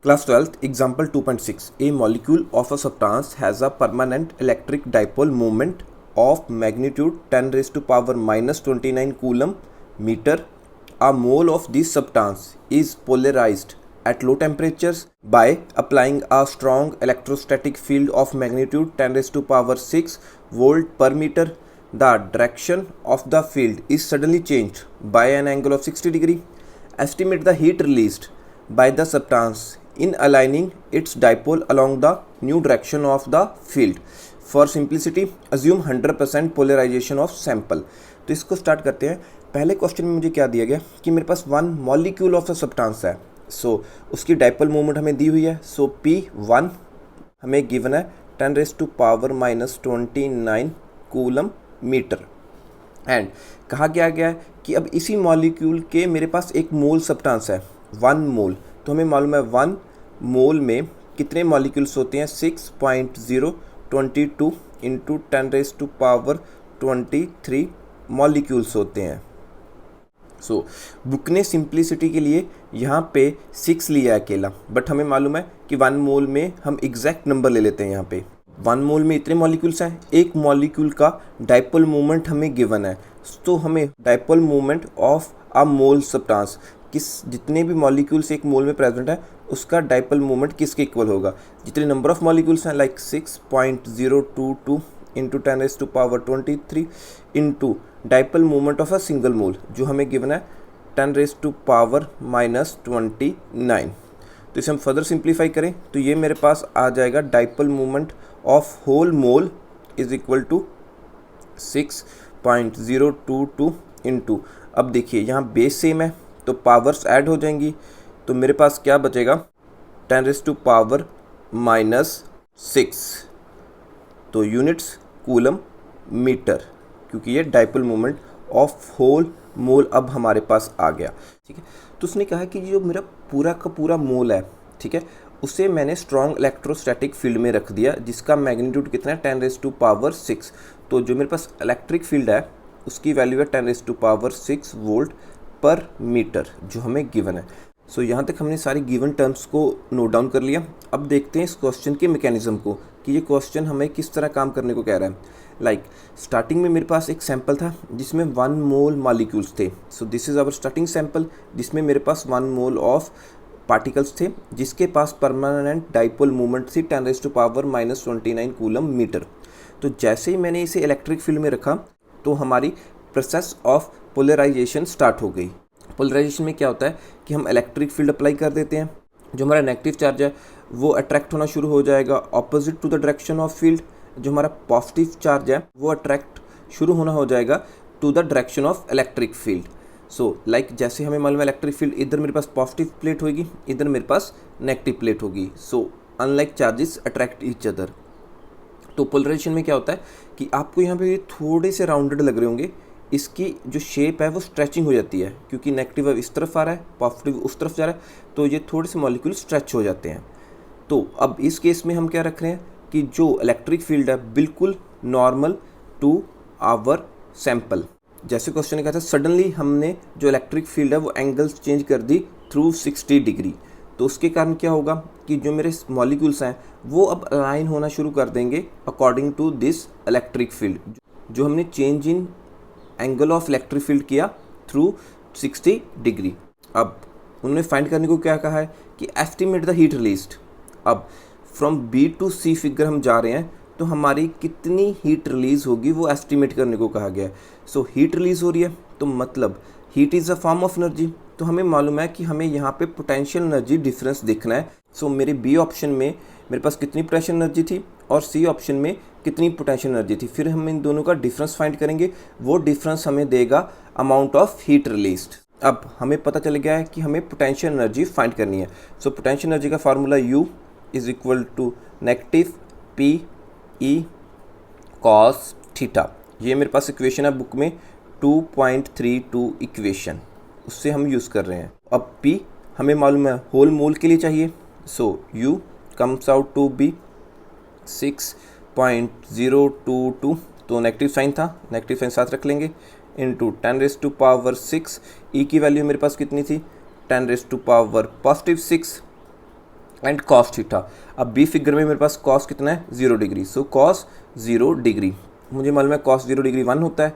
Class 12th, example 2.6. A molecule of a substance has a permanent electric dipole moment of magnitude 10 raised to power minus 29 coulomb meter. A mole of this substance is polarized at low temperatures by applying a strong electrostatic field of magnitude 10 raised to power 6 volt per meter. The direction of the field is suddenly changed by an angle of 60 degree. Estimate the heat released by the substance in aligning its dipole along the new direction of the field. For simplicity, assume 100% polarization of sample. तो इसको start करते हैं। पहले question में मुझे क्या दिया गया कि मेरे पास one molecule of a substance है, उसकी डाइपोल मूवमेंट हमें दी हुई है। P1 हमें गिवन है 10 raise to power minus 29 coulomb meter. And कहा गया है कि अब इसी मॉलिक्यूल के मेरे पास एक मोल सब्सटेंस है, 1 मोल। तो हमें मालूम है 1 मोल में कितने मॉलिक्यूल्स होते हैं, 6.022 into 10 raise to power 23 molecules होते हैं। बुक ने सिंप्लिसिटी के लिए यहाँ पे 6 लिया है अकेला, बट हमें मालूम है कि 1 मोल में हम एग्जैक्ट नंबर ले लेते हैं। यहाँ पे 1 मोल में इतने मॉलिक्यूल्स हैं, एक मॉलिक्यूल का डाइपोल मूवमेंट हमें गिवन है। तो हमें dipole movement of a mole substance, जितने भी मॉलिक्यूल्स एक मोल में प्रेजेंट है उसका डाइपोल मूवमेंट किसके इक्वल होगा, जितने नंबर ऑफ मॉलिक्यूल्स हैं like 6.022 into 10 raise to power 23 into dipole movement of a single mole जो हमें गिवन है 10 रेज़ टू पावर माइनस 29। तो इसे हम फर्दर सिंप्लीफाई करें तो ये मेरे पास आ जाएगा dipole movement of whole mole is equal to 6.022 into, अब देखिए यहाँ बेस सेम है तो पावर्स ऐड हो जाएंगी, तो मेरे पास क्या बचेगा 10 रेज़ टू पावर माइनस 6, तो यूनिट्स कूलम मीटर, क्योंकि ये डाइपोल मोमेंट ऑफ होल मोल अब हमारे पास आ गया। ठीक है, तो उसने कहा कि जो मेरा पूरा का पूरा मोल है, ठीक है, उसे मैंने स्ट्रॉन्ग इलेक्ट्रोस्टैटिक फील्ड में रख दिया जिसका मैग्नीट्यूड कितना है 10 रेज़ टू पावर 6। तो जो मेरे पास इलेक्ट्रिक फील्ड है उसकी वैल्यू है 10 रेज़ टू पावर 6 वोल्ट पर मीटर जो हमें गिवन है। यहाँ तक हमने सारी गिवन टर्म्स को नोट डाउन कर लिया। अब देखते हैं इस क्वेश्चन के मैकेनिज्म को कि ये क्वेश्चन हमें किस तरह काम करने को कह रहा है। स्टार्टिंग में मेरे पास एक सैंपल था जिसमें 1 मोल मॉलिक्यूल्स थे। This is our starting sample जिसमें मेरे पास 1 मोल ऑफ पार्टिकल्स थे जिसके पास परमानेंट डाइपोल मूवमेंट थी 10 raise to power minus 29 coulomb meter. तो जैसे ही मैंने इसे इलेक्ट्रिक फील्ड में रखा तो हमारी प्रोसेस ऑफ पोलराइजेशन स्टार्ट हो गई। पोलराइजेशन में क्या होता है कि हम इलेक्ट्रिक फील्ड अप्लाई कर देते हैं, जो हमारा नेगेटिव चार्ज है वो अट्रैक्ट होना शुरू हो जाएगा opposite to the direction of field, जो हमारा पॉजिटिव चार्ज है वो अट्रैक्ट शुरू होना हो जाएगा to the direction of electric field. जैसे हमें मालूम है इलेक्ट्रिक फील्ड, इधर मेरे पास पॉजिटिव प्लेट होगी, इधर मेरे पास नेगेटिव प्लेट होगी। Unlike charges attract each other. तो पोलराइजेशन में क्या होता है कि आपको यहाँ पे थोड़े से राउंडेड लग रहे होंगे, इसकी जो शेप है वो स्ट्रेचिंग हो जाती है क्योंकि नेगेटिव इस तरफ आ रहा है, पॉजिटिव उस तरफ जा रहा है, तो ये थोड़े से मॉलिक्यूल स्ट्रेच हो जाते हैं। तो अब इस केस में हम क्या रख रहे हैं कि जो इलेक्ट्रिक फील्ड है बिल्कुल नॉर्मल टू आवर सैंपल। जैसे क्वेश्चन कहा था सडनली हमने जो इलेक्ट्रिक फील्ड है वो एंगल्स चेंज कर दी थ्रू 60 डिग्री, तो उसके कारण क्या होगा कि जो मेरे मॉलिक्यूल्स हैं वो अब अलाइन होना शुरू कर देंगे according to this electric field, जो हमने change in angle of electric field किया थ्रू 60 डिग्री। अब उन्होंने फाइंड करने को क्या कहा है कि एस्टिमेट द हीट रिलीज्ड। अब from B to C figure हम जा रहे हैं तो हमारी कितनी हीट रिलीज़ होगी वो एस्टिमेट करने को कहा गया है। हीट रिलीज़ हो रही है तो मतलब heat is a form of energy, तो हमें मालूम है कि हमें यहाँ पे पोटेंशियल एनर्जी डिफरेंस देखना है। मेरे बी ऑप्शन में मेरे पास कितनी पोटेंशियल एनर्जी थी और सी ऑप्शन में कितनी पोटेंशियल एनर्जी थी, फिर हम इन दोनों का डिफरेंस फाइंड करेंगे, वो डिफरेंस हमें देगा अमाउंट ऑफ हीट रिलीज्ड। अब हमें पता चल गया है कि हमें पोटेंशियल एनर्जी फाइंड करनी है। पोटेंशियल एनर्जी का formula U is equal to negative PE cos theta. ये मेरे पास इक्वेशन है बुक में 2.32 इक्वेशन, उससे हम यूज़ कर रहे हैं। अब P हमें मालूम है होल मोल के लिए चाहिए, U comes out to be 6.022, तो नेगेटिव साइन था, नेगेटिव साइन साथ रख लेंगे, into 10 raise to power 6। E की वैल्यू मेरे पास कितनी थी 10 raise to power positive 6 and cos theta. अब बी फिगर में मेरे पास कॉस कितना है 0 डिग्री, सो कॉस 0 डिग्री मुझे मालूम है कॉस 0 डिग्री 1 होता है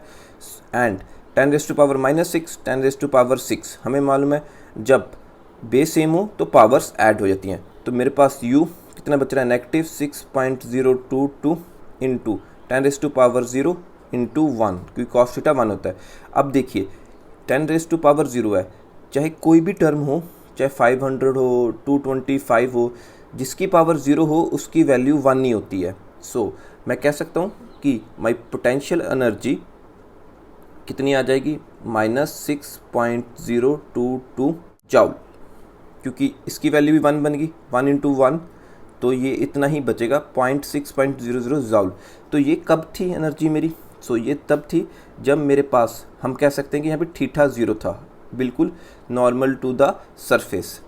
एंड 10⁻⁻6 10⁻6 हमें मालूम है जब बेस सेम हो तो पावर्स ऐड हो जाती हैं। तो मेरे पास u कितना बच रहा है नेगेटिव 6.022 इंटू 10⁻0 इंटू 1 क्योंकि कॉस थीटा 1 होता है। अब देखिए 10⁻0 है, चाहे कोई भी टर्म हो, चाहे 500 हो 225 हो, जिसकी पावर 0 हो उसकी वैल्यू 1 नहीं होती है। सो मैं कह सकता हूँ कि माई पोटेंशियल एनर्जी कितनी आ जाएगी -6.022 जॉल, क्योंकि इसकी वैल्यू भी 1 बन गई, 1 इंटू 1 तो ये इतना ही बचेगा 0.600 जॉल। तो ये कब थी एनर्जी मेरी? सो ये तब थी जब मेरे पास हम कह सकते हैं कि यहाँ पे थीटा 0 था, बिल्कुल नॉर्मल टू द सरफेस।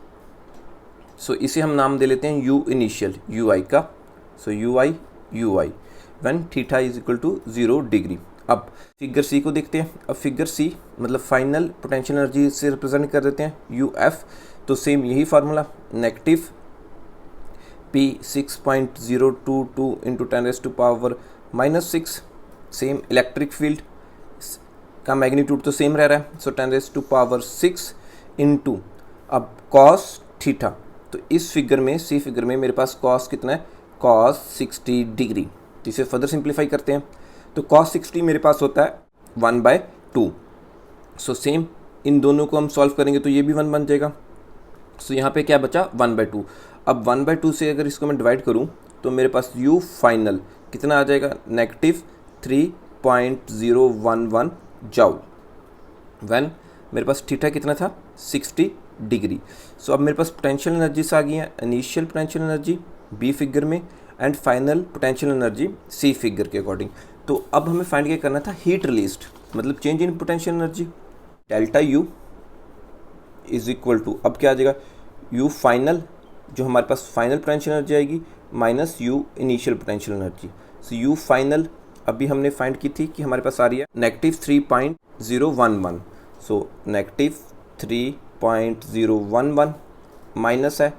सो इसे हम नाम दे लेते हैं यू इनिशियल यू आई का। So U I when theta is equal to 0 degree. अब फिगर सी को देखते हैं। अब फिगर सी मतलब फाइनल पोटेंशियल एनर्जी से रिप्रेजेंट कर देते हैं यू एफ। तो सेम यही formula negative P 6.022 into 10⁻⁻6 same electric field का मैग्नीट्यूड तो सेम रह रहा है। सो 10⁻6 इंटू अब कॉस थीटा। तो इस फिगर में सी फिगर में मेरे पास कॉस कितना है कॉस 60 डिग्री। तो इसे फर्दर सिंप्लीफाई करते हैं तो कॉस 60 मेरे पास होता है 1/2। सो सेम इन दोनों को हम सॉल्व करेंगे तो ये भी 1 बन जाएगा। सो यहाँ पे क्या बचा 1/2। अब 1/2 से अगर इसको मैं डिवाइड करूँ तो मेरे पास u फाइनल कितना आ जाएगा नेगेटिव 3.011 जॉल व्हेन मेरे पास थीटा कितना था 60 डिग्री। सो अब मेरे पास पोटेंशियल एनर्जीज आ गई हैं, initial potential energy B figure में and final potential energy C figure के अकॉर्डिंग। तो अब हमें फाइंड क्या करना था हीट रिलीज्ड मतलब change in potential energy. Delta U is equal to अब क्या आ जाएगा यू फाइनल जो हमारे पास फाइनल पोटेंशियल एनर्जी आएगी minus U initial potential energy. So U final अभी हमने फाइंड की थी कि हमारे पास आ रही है नेगेटिव 3.011। सो नेगेटिव 3.011 माइनस है।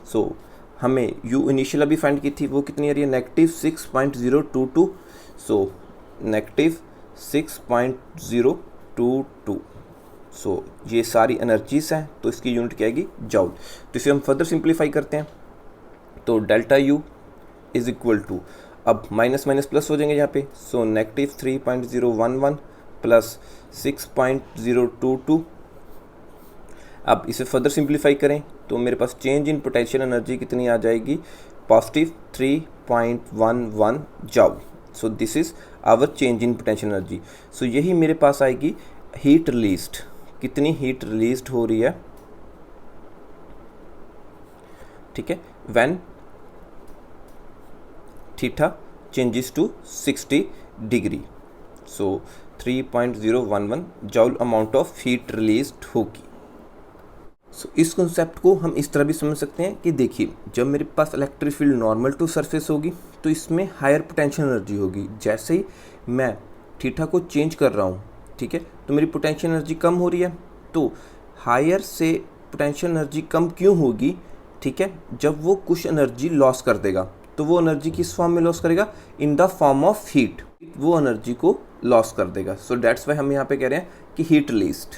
सो हमें यू इनिशियल अभी फाइंड की थी वो कितनी आ रही है नेगेटिव 6.022। So negative 6.022। सो ये सारी एनर्जीज हैं तो इसकी यूनिट क्या आएगी जॉल। तो इसे हम फर्दर सिंप्लीफाई करते हैं तो delta U is equal to अब माइनस माइनस प्लस हो जाएंगे यहाँ पे। So negative 3.011 plus 6.022। अब इसे फर्दर सिंप्लीफाई करें तो मेरे पास चेंज इन पोटेंशियल एनर्जी कितनी आ जाएगी positive 3.11 joule. So this is our change in potential energy. So यही मेरे पास आएगी हीट रिलीज्ड। कितनी हीट रिलीज्ड हो रही है ठीक है when theta changes to 60 degree. So 3.011 जॉल amount of heat released होगी। सो इस कॉन्सेप्ट को हम इस तरह भी समझ सकते हैं कि देखिए जब मेरे पास electric field normal to surface होगी तो इसमें हायर पोटेंशियल एनर्जी होगी। जैसे ही मैं थीटा को चेंज कर रहा हूँ ठीक है तो मेरी पोटेंशियल एनर्जी कम हो रही है। तो हायर से पोटेंशियल एनर्जी कम क्यों होगी ठीक है जब वो कुछ एनर्जी लॉस कर देगा तो वो एनर्जी किस फॉर्म में लॉस करेगा in the form of heat, वो एनर्जी को लॉस कर देगा। सो दैट्स वाई हम यहाँ पे कह रहे हैं कि हीट रिलीज्ड।